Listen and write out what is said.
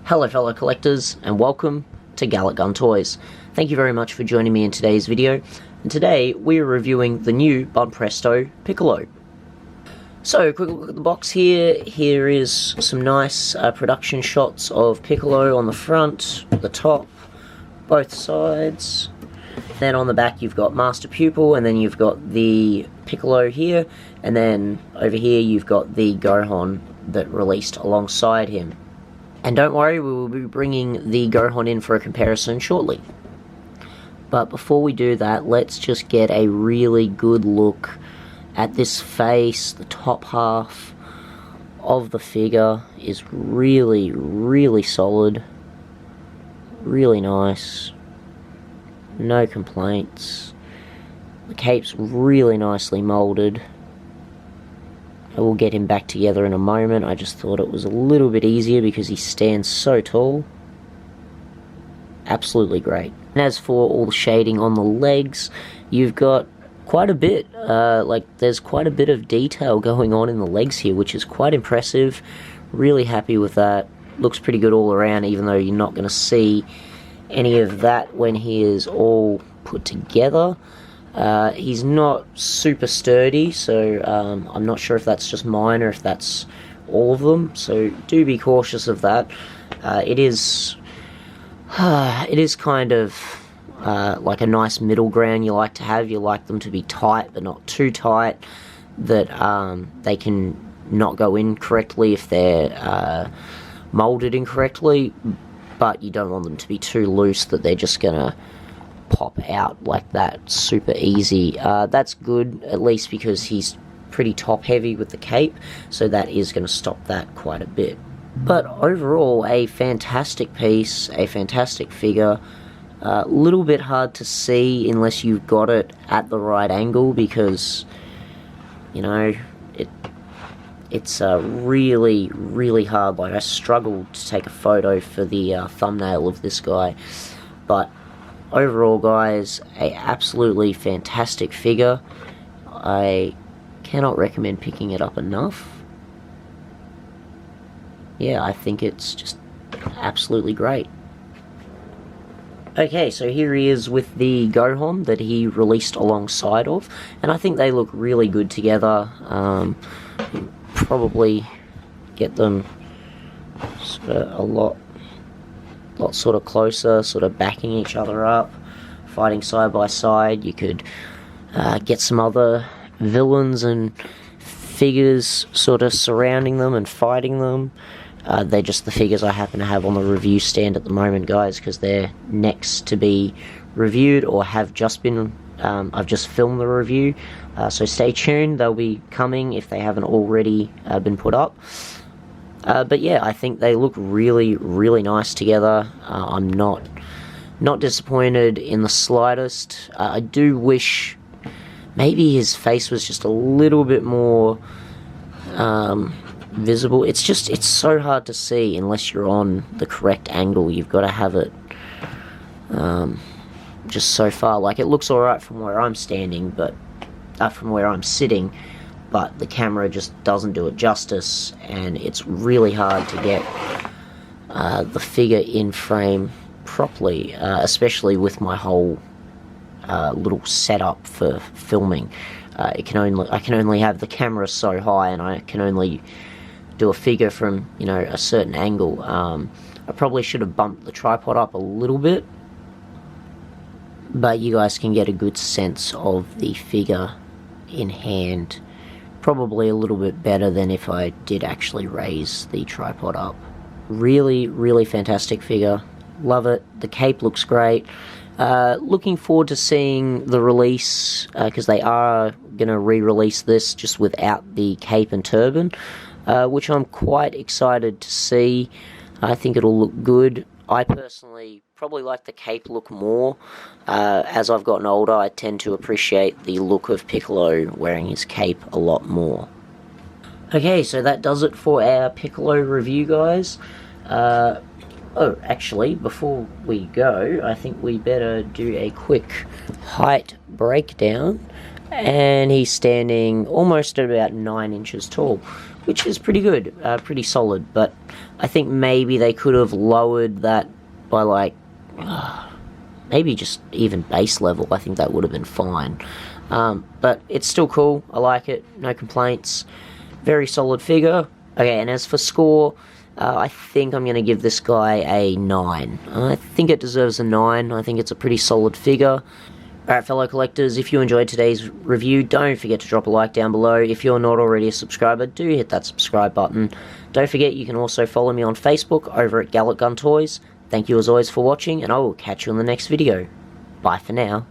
Hello fellow collectors, and welcome to Gallic Gun Toys. Thank you very much for joining me in today's video, and today we are reviewing the new Bunpresto Piccolo. So, quick look at the box here. Here is some nice production shots of Piccolo on the front, the top, both sides. Then on the back you've got Master Pupil, and then you've got the Piccolo here, and then over here you've got the Gohan that released alongside him. And don't worry, we will be bringing the Gohan in for a comparison shortly. But before we do that, let's just get a really good look at this face. The top half of the figure is really, really solid. Really nice. No complaints. The cape's really nicely molded. I will get him back together in a moment. I just thought it was a little bit easier because he stands so tall. Absolutely great. And as for all the shading on the legs, you've got quite a bit, there's quite a bit of detail going on in the legs here, which is quite impressive. Really happy with that. Looks pretty good all around, even though you're not going to see any of that when he is all put together. He's not super sturdy, so I'm not sure if that's just mine or if that's all of them, so do be cautious of that. It is kind of like a nice middle ground you like to have. You like them to be tight, but not too tight, that they can not go in correctly if they're molded incorrectly, but you don't want them to be too loose that they're just gonna pop out like that super easy. That's good, at least because he's pretty top heavy with the cape, so that is going to stop that quite a bit. But overall, a fantastic piece, a fantastic figure. A little bit hard to see unless you've got it at the right angle, because you know it's really, really hard. Like, I struggled to take a photo for the thumbnail of this guy, but overall, guys, a absolutely fantastic figure. I cannot recommend picking it up enough. Yeah, I think it's just absolutely great. Okay, so here he is with the Gohan that he released alongside of, and I think they look really good together. Probably get them sort of a lot sort of closer, sort of backing each other up, fighting side by side. You could get some other villains and figures sort of surrounding them and fighting them. They're just the figures I happen to have on the review stand at the moment, guys, because they're next to be reviewed or have just been, I've just filmed the review, so stay tuned. They'll be coming if they haven't already been put up. But yeah, I think they look really, really nice together. I'm not disappointed in the slightest. I do wish maybe his face was just a little bit more visible. It's so hard to see unless you're on the correct angle. You've got to have it just so far. Like, it looks alright from where I'm standing, but from where I'm sitting, but the camera just doesn't do it justice, and it's really hard to get the figure in frame properly, especially with my whole little setup for filming. I can only have the camera so high, and I can only do a figure from, you know, a certain angle. I probably should have bumped the tripod up a little bit, but you guys can get a good sense of the figure in hand. Probably a little bit better than if I did actually raise the tripod up. Really, really fantastic figure. Love it. The cape looks great. Looking forward to seeing the release, because they are going to re-release this just without the cape and turban, which I'm quite excited to see. I think it'll look good. I personally probably like the cape look more. As I've gotten older, I tend to appreciate the look of Piccolo wearing his cape a lot more. Okay, so that does it for our Piccolo review, guys. Oh, actually, before we go, I think we better do a quick height breakdown. And he's standing almost at about 9 inches tall, which is pretty good, pretty solid, but I think maybe they could have lowered that by like, maybe just even base level. I think that would have been fine. But it's still cool, I like it, no complaints, very solid figure. Okay, and as for score, I think I'm going to give this guy a 9. I think it deserves a 9, I think it's a pretty solid figure. Alright, fellow collectors, if you enjoyed today's review, don't forget to drop a like down below. If you're not already a subscriber, do hit that subscribe button. Don't forget you can also follow me on Facebook over at Gallet Gun Toys. Thank you as always for watching, and I will catch you in the next video. Bye for now.